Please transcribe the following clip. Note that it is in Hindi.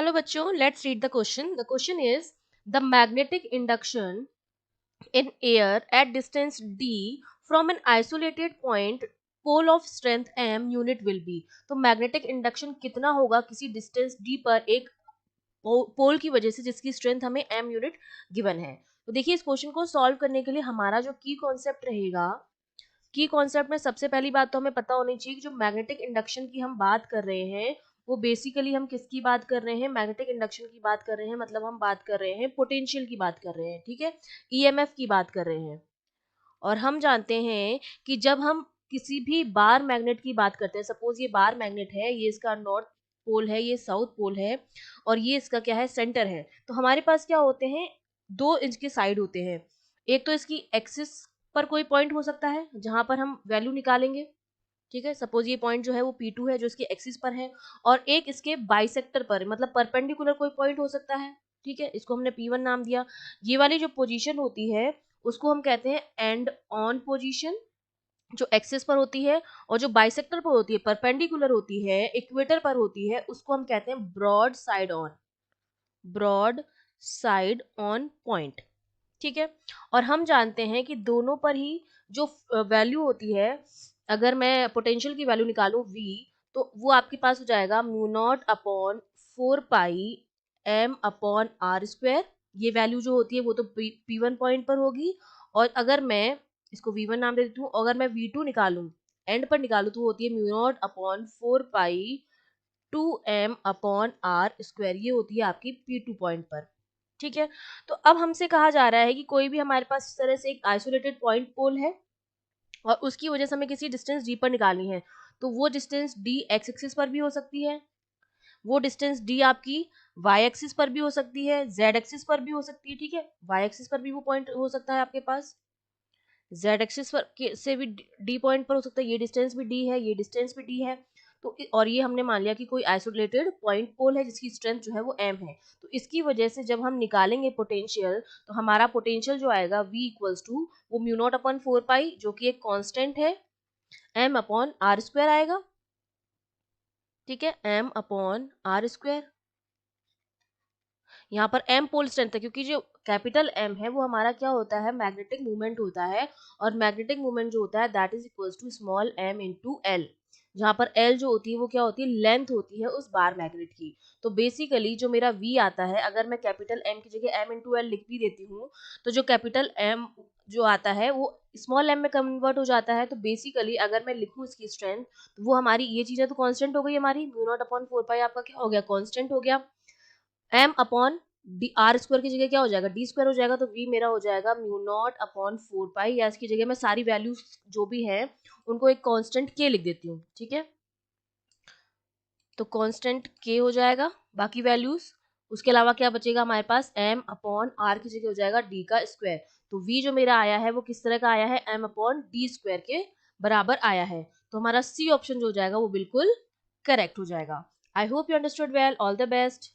हेलो बच्चों, let's read the question. The question is the magnetic induction in air at distance d from an isolated point pole of strength m unit will be. तो मैग्नेटिक इंडक्शन कितना होगा किसी डिस्टेंस d पर एक पोल की वजह से जिसकी स्ट्रेंथ हमें m यूनिट गिवन है. तो देखिए इस क्वेश्चन को सॉल्व करने के लिए हमारा जो की कॉन्सेप्ट रहेगा, की कॉन्सेप्ट में सबसे पहली बात तो हमें पता होनी चाहिए कि जो मैग्नेटिक इंडक्शन की हम बात कर रहे हैं वो बेसिकली हम किसकी बात कर रहे हैं. मैग्नेटिक इंडक्शन की बात कर रहे हैं, मतलब हम बात कर रहे हैं पोटेंशियल की बात कर रहे हैं. ठीक है, ईएमएफ की बात कर रहे हैं. और हम जानते हैं कि जब हम किसी भी बार मैग्नेट की बात करते हैं, सपोज ये बार मैग्नेट है, ये इसका नॉर्थ पोल है, ये साउथ पोल है और ये इसका क्या है, सेंटर है. तो हमारे पास क्या होते हैं, दो इसके साइड होते हैं. एक तो इसकी एक्सिस पर कोई पॉइंट हो सकता है जहां पर हम वैल्यू निकालेंगे. ठीक है, सपोज ये पॉइंट जो है वो P2 है जो इसके एक्सिस पर है, और एक इसके बाइसेक्टर पर मतलब परपेंडिकुलर कोई पॉइंट हो सकता है. ठीक है, इसको हमने P1 नाम दिया. ये वाली जो पोजीशन होती है उसको हम कहते हैं एंड ऑन पोजीशन, जो एक्सिस पर होती है. और जो बाइसेक्टर पर होती है, परपेंडिकुलर होती है, इक्वेटर पर होती है, उसको हम कहते हैं broad side on, broad side on point. ठीक है, और हम जानते हैं कि दोनों पर ही जो वैल्यू होती है, अगर मैं पोटेंशियल की वैल्यू निकालूं V, तो वो आपके पास हो जाएगा mu naught upon 4 pi m upon R square. ये वैल्यू जो होती है वो तो P1 पॉइंट पर होगी. और अगर मैं इसको V1 नाम दे देती हूँ, अगर मैं V2 निकालूं, एंड पर निकालूं, तो वो होती है mu naught upon 4 pi 2m upon R square. ये होती है आपकी P2 पॉइंट पर. ठीक है, तो अब हमसे कहा जा रहा है कि कोई भी हमारे पास इस तरह से एक आइसोलेटेड पॉइंट पोल है और उसकी वजह से हमें किसी डिस्टेंस d पर निकालनी है. तो वो डिस्टेंस d एक्स एक्सिस पर भी हो सकती है, वो डिस्टेंस d आपकी y एक्सिस पर भी हो सकती है, z एक्सिस पर भी हो सकती है. ठीक है, y एक्सिस पर भी वो पॉइंट हो सकता है आपके पास, z एक्सिस पर से भी d पॉइंट पर हो सकता है. ये डिस्टेंस भी d है, ये डिस्टेंस भी d है. तो और ये हमने मान लिया कि कोई आइसोलेटेड पॉइंट पोल है जिसकी स्ट्रेंथ जो है वो m है. तो इसकी वजह से जब हम निकालेंगे पोटेंशियल, तो हमारा पोटेंशियल जो आएगा v इक्वल्स टू वो म्यू नॉट अपॉन 4 पाई, जो कि एक कांस्टेंट है, m अपॉन आर स्क्वायर आएगा. ठीक है, m अपॉन आर स्क्वायर. यहाँ पर m पोल स्ट्रेंथ है क्योंकि जो कैपिटल M है वो हमारा क्या होता है, मैग्नेटिक मूवमेंट होता है. और मैग्नेटिक मूवमेंट जो होता है that is equals to small m into l, जहाँ पर l जो होती है वो क्या होती है, लेंथ होती है उस बार मैग्नेट की. तो बेसिकली जो मेरा v आता है, अगर मैं कैपिटल M की जगह m इनटू l लिख भी देती हूँ, तो जो कैपिटल M जो आता है वो स्मॉल m में कन्वर्ट हो जाता है. तो बेसिकली अगर मैं लिखूँ इसकी स्ट्रेंथ, तो वो हमारी ये चीजें तो कांस्टेंट हो गई, हमारी म्यू नॉट अपॉन 4 पाई आपका क्या हो गया, कांस्टेंट हो गया. m upon D R square की जगह क्या हो जाएगा, डी स्क्वायर हो जाएगा. तो v मेरा हो जाएगा म्यू नॉट अपॉन 4 पाई, या इसकी जगह मैं सारी वैल्यूज जो भी है उनको एक कांस्टेंट k लिख देती हूँ. ठीक है, तो कांस्टेंट k हो जाएगा, बाकी वैल्यूज. उसके अलावा क्या बचेगा हमारे पास, m अपॉन r की जगह हो जाएगा d का स्क्वायर. तो v जो मेरा आया है वो किस तरह का आया है, m अपॉन डी स्क्वायर के बराबर आया है. तो हमारा सी ऑप्शन जो हो जाएगा वो बिल्कुल करेक्ट हो जाएगा. I hope you understood well. All the best.